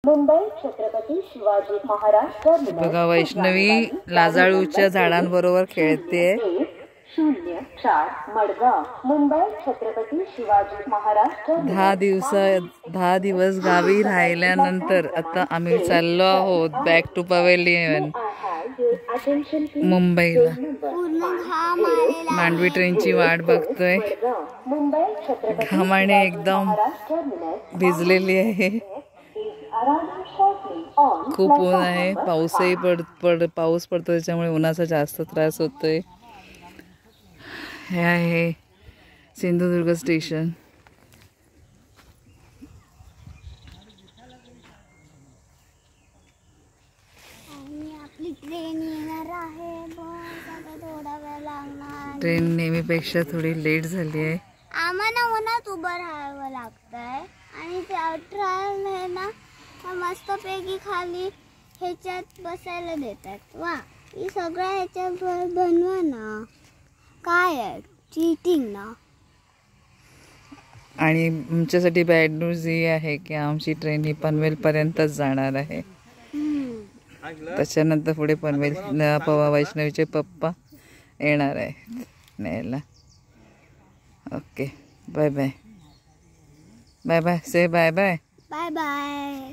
Mumbai Chhatrapati Shivaji Maharaj terminus. बघा वैष्णवी लाजाळूच्या झाडांबरोबर खेळते। 04 Madgaon Mumbai Chhatrapati Shivaji Maharaj terminus. 10 दिवस गावी राहिल्यानंतर आता आम्ही चाललो आहोत बॅक टू पवेलियन मुंबईला। मांडवी ट्रेनची वाट बघतोय। घामाने एकदम भिजलेली आहे। खूप ऊन आहे। पाऊस पडतो त्याच्यामुळे उन्हाचा जास्त त्रास होतोय। हे आहे सिंधुदुर्ग स्टेशन। ट्रेन नेहमीपेक्षा थोडी लेट झाली आहे। आम्हाला उन्हात उभं राहावं लागतंय आणि ते अल्ट्राल आहे ना मस्तपैकी खाली ह्याच्यात बसायला देतात। वा ही सगळं ह्याच्यात बनवा ना, काय आहे चीटिंग ना। आणि आमच्यासाठी बॅड न्यूज ही आहे की आमची ट्रेन ही पनवेल पर्यंतच जाणार आहे। त्याच्यानंतर पुढे पनवेल वैष्णवीचे पप्पा येणार आहेत न्यायला। Okay bye bye bye bye say bye bye bye bye.